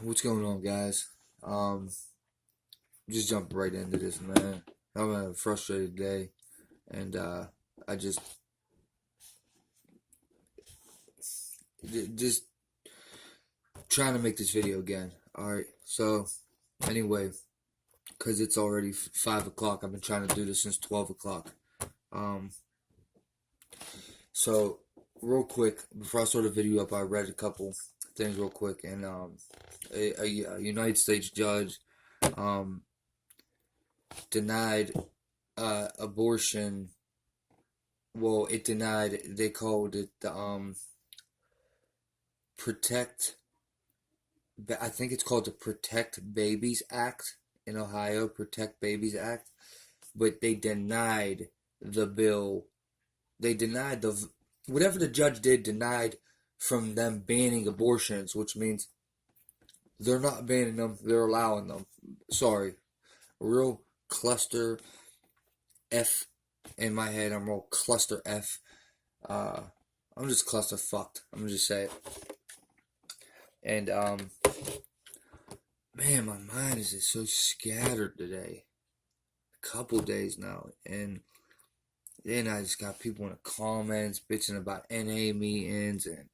What's going on, guys? Just jump right into this, man. I'm having a frustrated day, and I just trying to make this video again. All right. So anyway, because it's already 5 o'clock, I've been trying to do this since 12 o'clock. Um, so real quick before I start the video up, I read a couple things real quick, and a United States judge um denied abortion. Well, it denied. They called it the protect. I think it's called the Protect Babies Act in Ohio, Protect Babies Act. But they denied the bill. They denied the whatever the judge did. Denied from them banning abortions, which means they're not banning them. They're allowing them. Sorry, real cluster F in my head. I'm real cluster F. Uh, I'm just cluster fucked. I'm gonna just say it. And man, my mind is just so scattered today. A couple days now, and then I just got people in the comments bitching about NA meetings and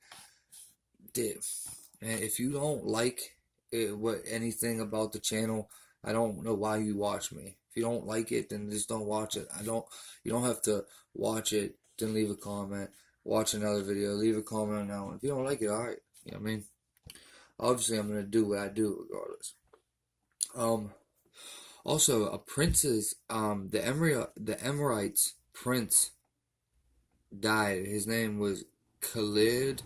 man, if you don't like anything about the channel, I don't know why you watch me. If you don't like it, then just don't watch it. You don't have to watch it, then leave a comment. Watch another video, leave a comment on that one. If you don't like it, alright. You know what I mean? Obviously, I'm gonna do what I do regardless. Also, a prince's, the Emirates prince died. His name was Khalid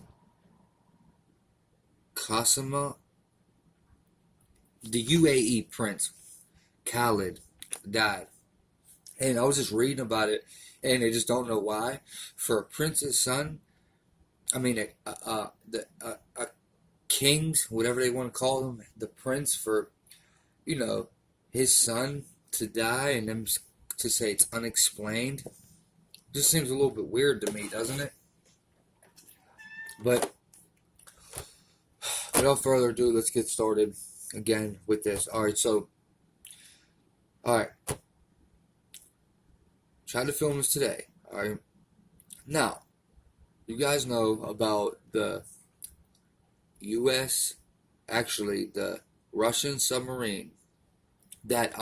Qasima. The UAE prince, Khalid, died. And I was just reading about it, and I just don't know why. For a prince's son, I mean, a king's, whatever they want to call him, the prince, for, his son to die and them to say it's unexplained, just seems a little bit weird to me, doesn't it? But without further ado, let's get started again with this. Alright, tried to film this today. Alright, now, you guys know about the U.S., actually, the Russian submarine that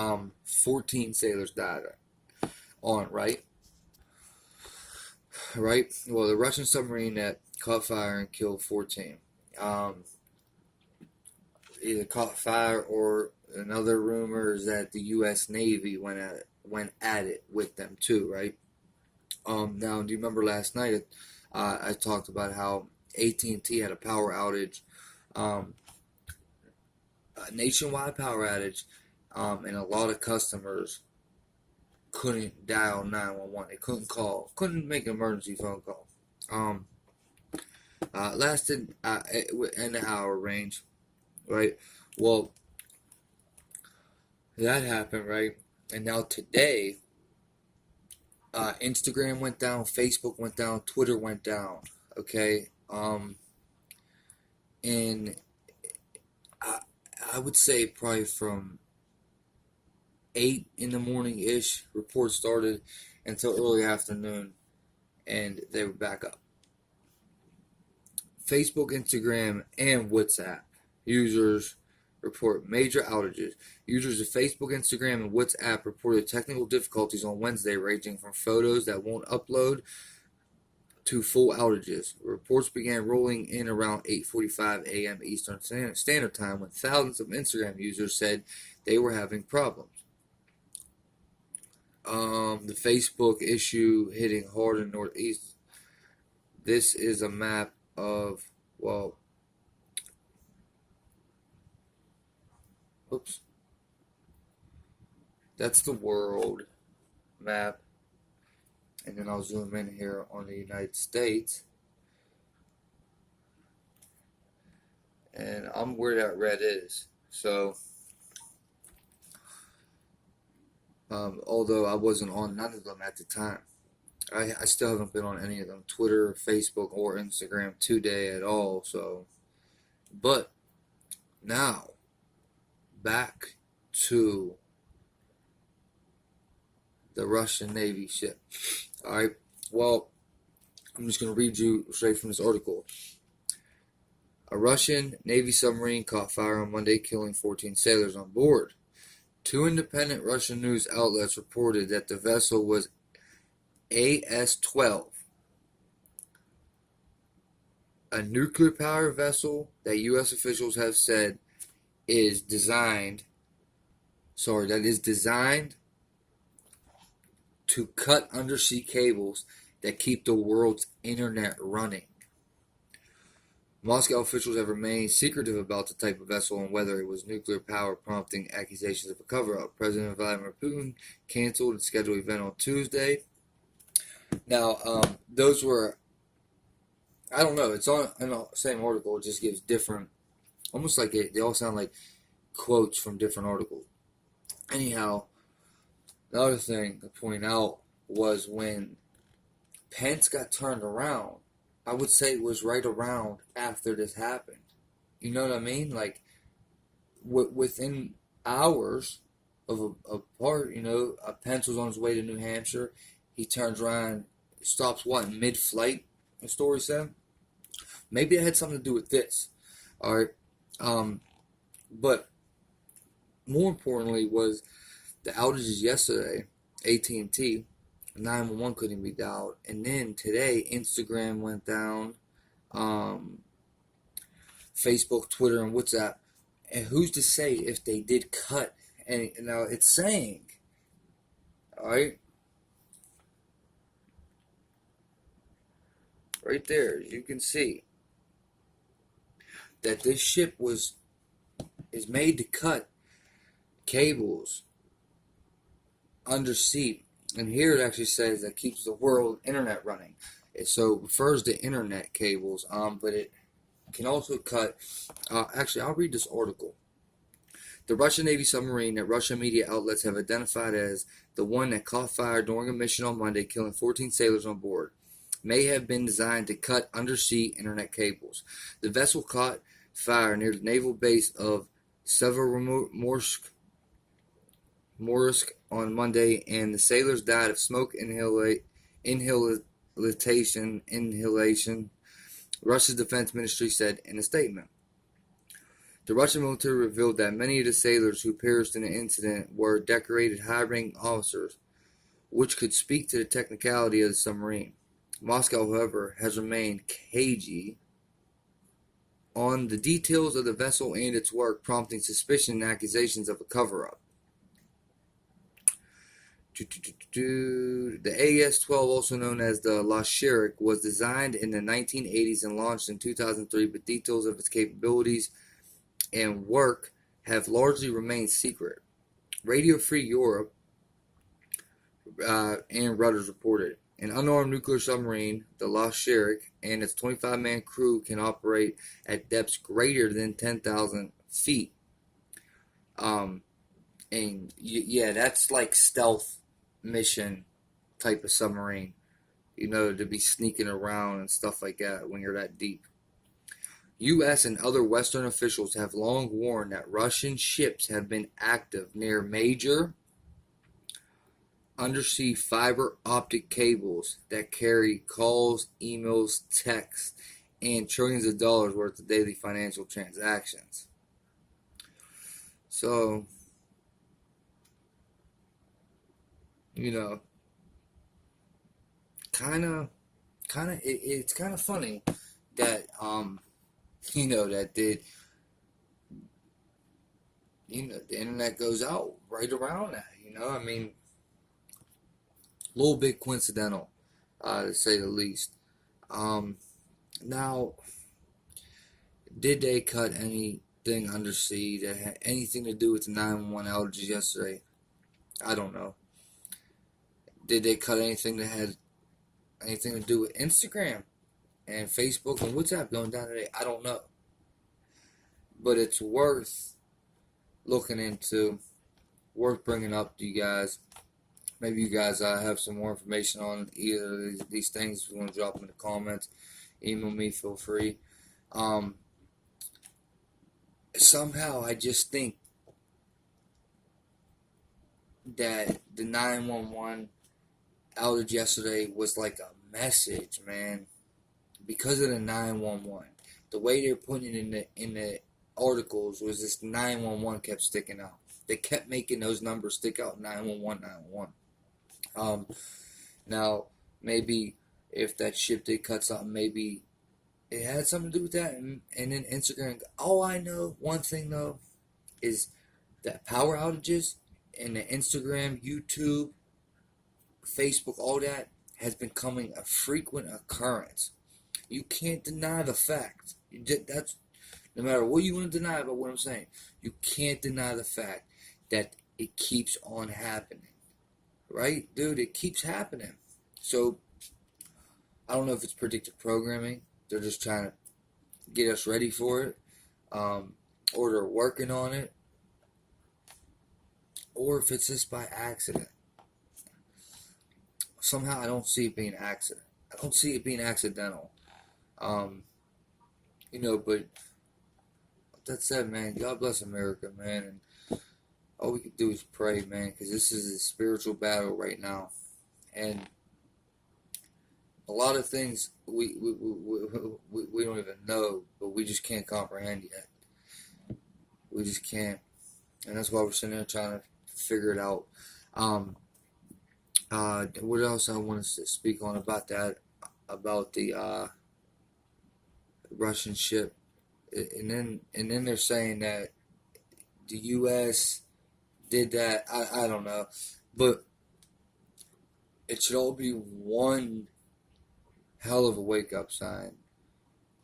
14 sailors died on, right? Right? Well, the Russian submarine that caught fire and killed 14. Either caught fire, or another rumor is that the U.S. Navy went at it with them too, right? Now, do you remember last night I talked about how AT&T had a power outage, a nationwide power outage, and a lot of customers couldn't dial 911. They couldn't make an emergency phone call. Lasted in the hour range, right? Well, that happened, right? And now today, Instagram went down, Facebook went down, Twitter went down. Okay, and I would say probably from 8 in the morning ish, reports started until early afternoon, and they were back up. Facebook, Instagram, and WhatsApp users report major outages. Users of Facebook, Instagram, and WhatsApp reported technical difficulties on Wednesday, ranging from photos that won't upload to full outages. Reports began rolling in around 8:45 a.m. Eastern Standard Time, when thousands of Instagram users said they were having problems. The Facebook issue hitting hard in Northeast. This is a map of, well, oops. That's the world map. And then I'll zoom in here on the United States. And I'm where that red is. So, although I wasn't on none of them at the time, I still haven't been on any of them, Twitter, Facebook, or Instagram today at all. So, but now back to the Russian Navy ship. Alright, well, I'm just going to read you straight from this article. A Russian Navy submarine caught fire on Monday, killing 14 sailors on board. Two independent Russian news outlets reported that the vessel was AS-12, a nuclear-powered vessel that U.S. officials have said is designed to cut undersea cables that keep the world's internet running. Moscow officials have remained secretive about the type of vessel and whether it was nuclear power, prompting accusations of a cover-up. President Vladimir Putin canceled a scheduled event on Tuesday. Now, those were, I don't know, it's on in the same article. It just gives different, almost like they all sound like quotes from different articles. Anyhow, the other thing to point out was when Pence got turned around, I would say it was right around after this happened. You know what I mean? Like, within hours of apart, Pence was on his way to New Hampshire. He turns around, stops mid-flight, the story said. Maybe it had something to do with this. Alright. But more importantly was the outages yesterday. AT&T 911 couldn't be dialed, and then today Instagram went down, Facebook, Twitter, and WhatsApp. And who's to say if they did cut? And now it's saying, all right, right there, you can see that this ship is made to cut cables undersea. And here it actually says that keeps the world internet running. So it refers to internet cables, but it can also cut. Actually, I'll read this article. The Russian Navy submarine that Russian media outlets have identified as the one that caught fire during a mission on Monday, killing 14 sailors on board, may have been designed to cut undersea internet cables. The vessel caught fire near the naval base of Severomorsk on Monday, and the sailors died of smoke inhalation. Russia's defense ministry said in a statement. The Russian military revealed that many of the sailors who perished in the incident were decorated high-ranking officers, which could speak to the technicality of the submarine. Moscow, however, has remained cagey on the details of the vessel and its work, prompting suspicion and accusations of a cover-up. The AS-12, also known as the Lashcherik, was designed in the 1980s and launched in 2003, but details of its capabilities and work have largely remained secret. Radio Free Europe and Reuters reported. An unarmed nuclear submarine, the Lashcherik, and its 25-man crew can operate at depths greater than 10,000 feet. And yeah, that's like stealth mission type of submarine, to be sneaking around and stuff like that when you're that deep. U.S. and other Western officials have long warned that Russian ships have been active near major undersea fiber optic cables that carry calls, emails, texts, and trillions of dollars worth of daily financial transactions. So, it's kind of funny that, that the internet goes out right around that, I mean, a little bit coincidental, to say the least. Now, did they cut anything undersea that had anything to do with the 911 outages yesterday? I don't know. Did they cut anything that had anything to do with Instagram and Facebook and WhatsApp going down today? I don't know. But it's worth looking into, worth bringing up to you guys. Maybe you guys have some more information on either of these things. If you want to drop them in the comments, email me, feel free. Somehow I just think that the 911 outage yesterday was like a message, man, because of the 911. The way they're putting it in the articles was this 911 kept sticking out. They kept making those numbers stick out, 911, 911. Now, maybe if that ship did cut something, maybe it had something to do with that. And then Instagram, all I know, one thing though, is that power outages and the Instagram, YouTube, Facebook, all that has becoming a frequent occurrence. You can't deny the fact. That's no matter what you want to deny about what I'm saying. You can't deny the fact that it keeps on happening, right, dude? It keeps happening. So I don't know if it's predictive programming. They're just trying to get us ready for it, or they're working on it, or if it's just by accident. Somehow I don't see it being accident. I don't see it being accidental. Um, but that said, man, God bless America, man, and all we can do is pray, man, because this is a spiritual battle right now, and a lot of things we don't even know, but we just can't comprehend yet. We just can't, and that's why we're sitting there trying to figure it out. What else I want to speak on about that? About the Russian ship, and then they're saying that the U.S. did that. I don't know, but it should all be one hell of a wake up sign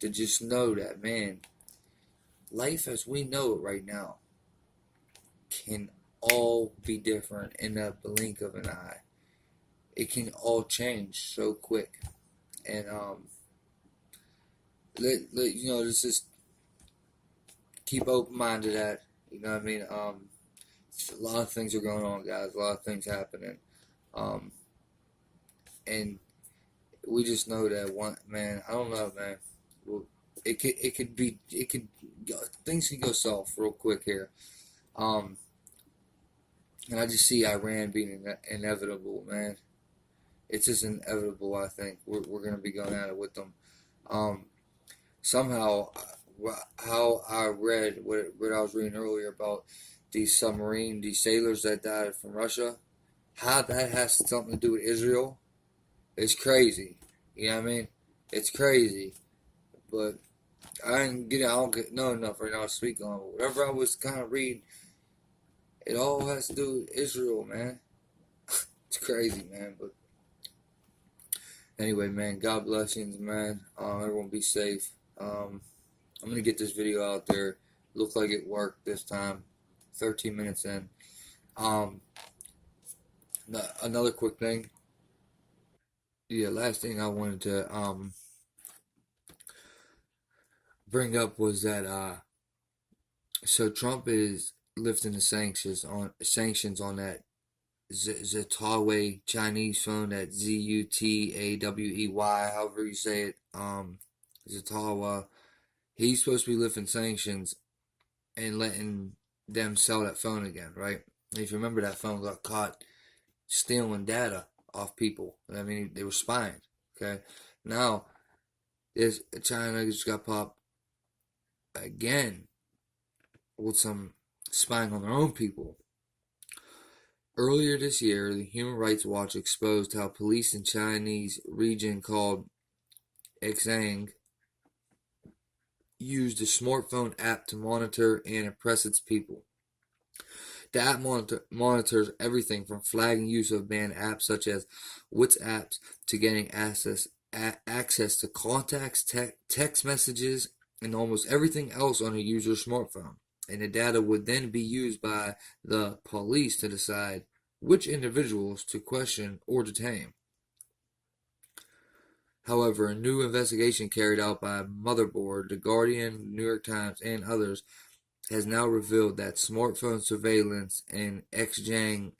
to just know that, man, life as we know it right now can all be different in the blink of an eye. It can all change so quick, and let's just keep open mind to that. You know what I mean? A lot of things are going on, guys. A lot of things happening, and we just know that one, man. I don't know, man. Well, things can go south real quick here. And I just see Iran being inevitable, man. It's just inevitable. I think we're gonna be going at it with them. Somehow, how I read what I was reading earlier about these sailors that died from Russia, how that has something to do with Israel, it's crazy. You know what I mean? It's crazy. But I don't know enough right now to speak on. But whatever I was kind of reading, it all has to do with Israel, man. It's crazy, man. But anyway, man, God blessings, man. Everyone be safe. I'm gonna get this video out there. Looked like it worked this time. 13 minutes in. Another quick thing. Yeah, last thing I wanted to bring up was that so Trump is lifting the sanctions on that Zutaway Chinese phone, that Zutawey, however you say it, Zutawa. He's supposed to be lifting sanctions and letting them sell that phone again, right? And if you remember, that phone got caught stealing data off people. I mean, they were spying. Okay, now China just got popped again with some spying on their own people. Earlier this year, the Human Rights Watch exposed how police in Chinese region called Xinjiang used a smartphone app to monitor and oppress its people. The app monitors everything from flagging use of banned apps such as WhatsApp to getting access to contacts, text messages, and almost everything else on a user's smartphone. And the data would then be used by the police to decide which individuals to question or detain. However, a new investigation carried out by Motherboard, The Guardian, New York Times, and others has now revealed that smartphone surveillance in Xinjiang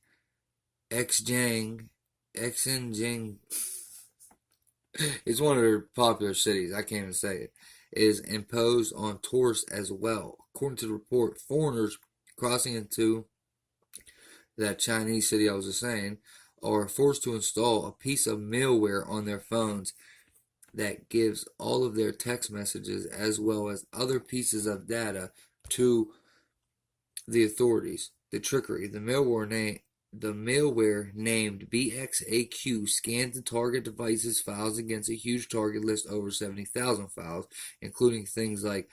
is one of their popular cities, I can't even say it, is imposed on tourists as well. According to the report, foreigners crossing into that Chinese city I was just saying, are forced to install a piece of malware on their phones that gives all of their text messages as well as other pieces of data to the authorities. The trickery, the malware named BXAQ scans the target device's files against a huge target list over 70,000 files, including things like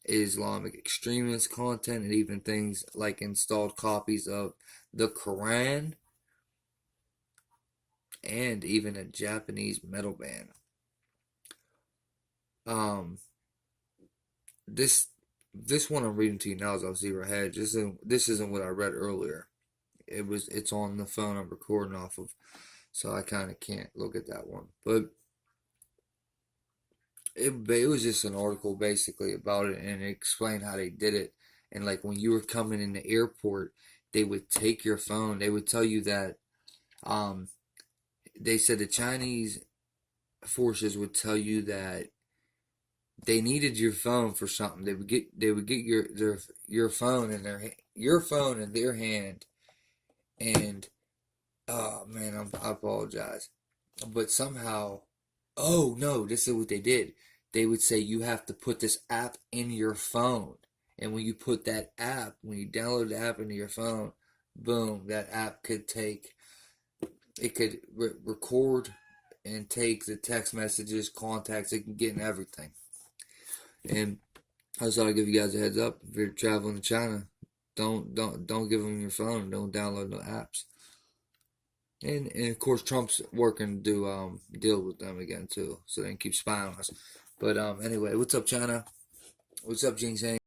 Islamic extremist content and even things like installed copies of the Quran and even a Japanese metal band. Um, this one I'm reading to you now is off Zero Hedge. This isn't what I read earlier. It's on the phone I'm recording off of, so I kind of can't look at that one. But it was just an article basically about it, and it explained how they did it. And like when you were coming in the airport, they would take your phone. They would tell you that they said the Chinese forces would tell you that they needed your phone for something. They would get your phone in their hand, and oh man, I apologize, but somehow, oh no, this is what they did. They would say you have to put this app in your phone, and when you download the app into your phone, boom, that app could record and take the text messages, contacts, it can get in everything. And I just thought I'd give you guys a heads up. If you're traveling to China, don't give them your phone. Don't download no apps. And of course Trump's working to deal with them again too, so they can keep spying on us. But anyway, what's up China? What's up Jing Sang?